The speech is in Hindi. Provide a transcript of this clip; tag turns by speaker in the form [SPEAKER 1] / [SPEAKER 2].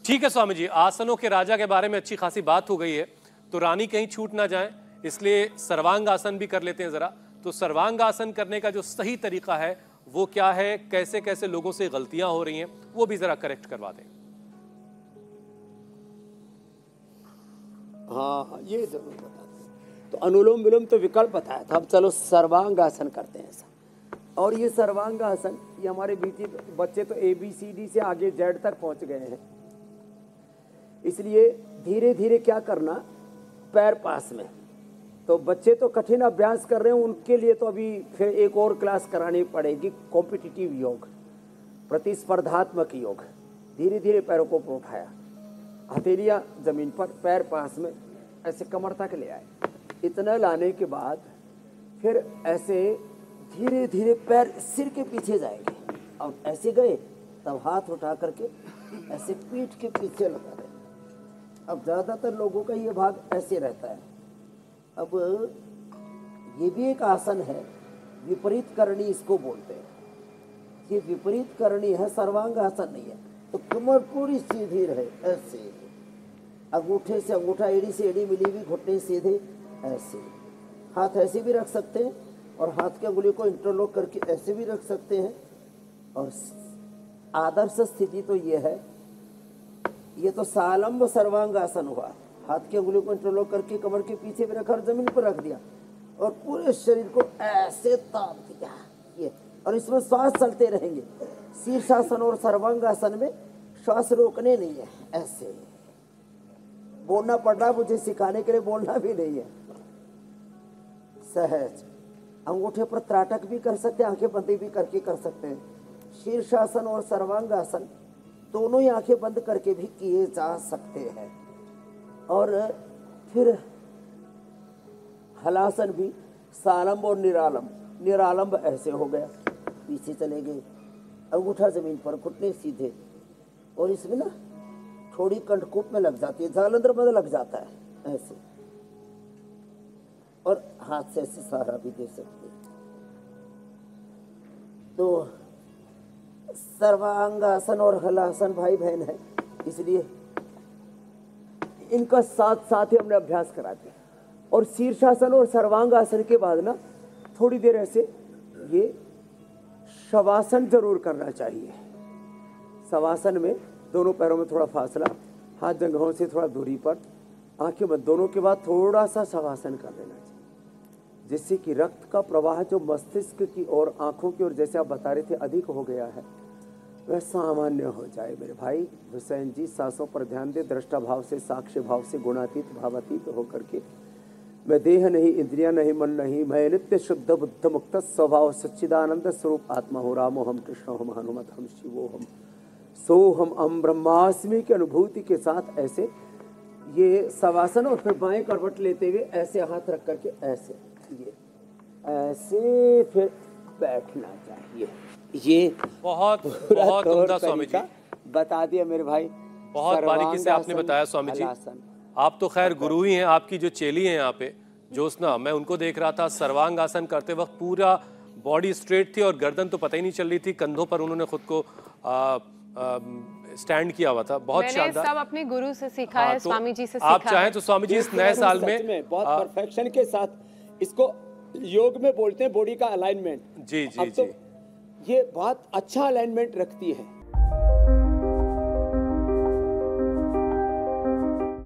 [SPEAKER 1] ठीक है स्वामी जी, आसनों के राजा के बारे में अच्छी खासी बात हो गई है, तो रानी कहीं छूट ना जाए, इसलिए सर्वांग आसन भी कर लेते हैं जरा। तो सर्वांग आसन करने का जो सही तरीका है वो क्या है, कैसे कैसे लोगों से गलतियां हो रही हैं, वो भी जरा करेक्ट करवा दें।
[SPEAKER 2] हाँ, ये जरूर बताते हैं। तो अनुलोम विलोम तो विकल्प बताया था, अब चलो सर्वांग आसन करते हैं ऐसा। और ये सर्वांग आसन, ये हमारे बच्चे तो ABCD से आगे Z तक पहुंच गए हैं, इसलिए धीरे धीरे क्या करना, पैर पास में। तो बच्चे तो कठिन अभ्यास कर रहे हैं, उनके लिए तो अभी फिर एक और क्लास करानी पड़ेगी, कॉम्पिटिटिव योग, प्रतिस्पर्धात्मक योग। धीरे धीरे पैरों को उठाया, हथेलियां जमीन पर, पैर पास में, ऐसे कमर तक ले आए। इतना लाने के बाद फिर ऐसे धीरे धीरे पैर सिर के पीछे जाएंगे, और ऐसे गए तब हाथ उठा करके ऐसे पीठ के पीछे लगा रहे। अब ज़्यादातर लोगों का ये भाग ऐसे रहता है। अब ये भी एक आसन है, विपरीत करणी इसको बोलते हैं। ये विपरीत करणी है, सर्वांग आसन नहीं है। तो कमर पूरी सीधी रहे, ऐसे अंगूठे से अंगूठा, एड़ी से एड़ी मिली हुई, घुटने सीधे, ऐसे। हाथ ऐसे भी रख सकते हैं, और हाथ की अंगुली को इंटरलॉक करके ऐसे भी रख सकते हैं। और आदर्श स्थिति तो ये है, ये तो सालंब सर्वांग आसन हुआ। हाथ की अंगुली को इंटरलॉक करके कमर के पीछे भी रखा और जमीन पर रख दिया, और पूरे शरीर को ऐसे ताप दिया ये। और इसमें श्वास चलते रहेंगे। शीर्षासन और सर्वांगासन में श्वास रोकने नहीं है, ऐसे बोलना पड़ रहा है मुझे सिखाने के लिए, बोलना भी नहीं है, सहज। अंगूठे पर त्राटक भी कर सकते हैं, आंखें बंदी भी करके कर सकते हैं। शीर्षासन और सर्वांगासन दोनों ही आंखें बंद करके भी किए जा सकते हैं। और फिर हलासन भी, सालंब और निरालंब। निरालंब ऐसे हो गया, पीछे चले गए, अंगूठा जमीन पर, घुटने सीधे, और इसमें ना थोड़ी कंठकूप में लग जाती है, जालंधर में लग जाता है ऐसे, और हाथ से ऐसे सहारा भी दे सकते हैं। तो सर्वांगासन और हलासन भाई बहन है, इसलिए इनका साथ साथ ही हमने अभ्यास करा दिया। और शीर्षासन और सर्वांगासन के बाद ना थोड़ी देर ऐसे ये शवासन जरूर करना चाहिए। शवासन में दोनों पैरों में थोड़ा फासला, हाथ जंघों से थोड़ा दूरी पर, आंखें बंद, दोनों के बाद थोड़ा सा शवासन कर लेना चाहिए, जिससे कि रक्त का प्रवाह जो मस्तिष्क की और आंखों की ओर, जैसे आप बता रहे थे, अधिक हो गया है, वह सामान्य हो जाए। मेरे भाई हुसैन जी, सांसों पर ध्यान दे, दृष्टा भाव से, साक्ष्य भाव से, गुणातीत भावातीत होकर के, मैं देह नहीं, इंद्रिया नहीं, मन नहीं, मैं नित्य शुद्ध बुद्ध मुक्त स्वभाव सच्चिदानंद स्वरूप आत्मा हो। रामो हम, कृष्ण हम, हनुमत हम, शिवो हम, सो हम ब्रह्मास्मि की अनुभूति के साथ ऐसे ये शवासन, और फिर बाएं करवट लेते हुए ऐसे हाथ रख करके ऐसे, ये ऐसे फिर बैठना चाहिए। ये
[SPEAKER 1] बहुत बहुत उम्दा स्वामी जी,
[SPEAKER 2] बता दिया मेरे भाई,
[SPEAKER 1] बहुत बारीकी से आपने बताया स्वामी जी। आप तो खैर गुरु ही हैं, आपकी जो चेली हैं यहाँ पे ज्योत्सना, मैं उनको देख रहा था सर्वांग आसन करते वक्त पूरा बॉडी स्ट्रेट थी, और गर्दन तो पता ही नहीं चल रही थी, कंधों पर उन्होंने खुद को स्टैंड किया हुआ था। बहुत शानदार,
[SPEAKER 3] सब अपने गुरु से सीखा है,
[SPEAKER 1] तो
[SPEAKER 3] स्वामी जी से सीखा
[SPEAKER 1] आप चाहें तो स्वामी जी इस नए साल में
[SPEAKER 2] बहुत परफेक्शन के साथ, इसको योग में बोलते हैं बॉडी का अलाइनमेंट।
[SPEAKER 1] जी जी जी,
[SPEAKER 2] ये बहुत अच्छा अलाइनमेंट रखती है।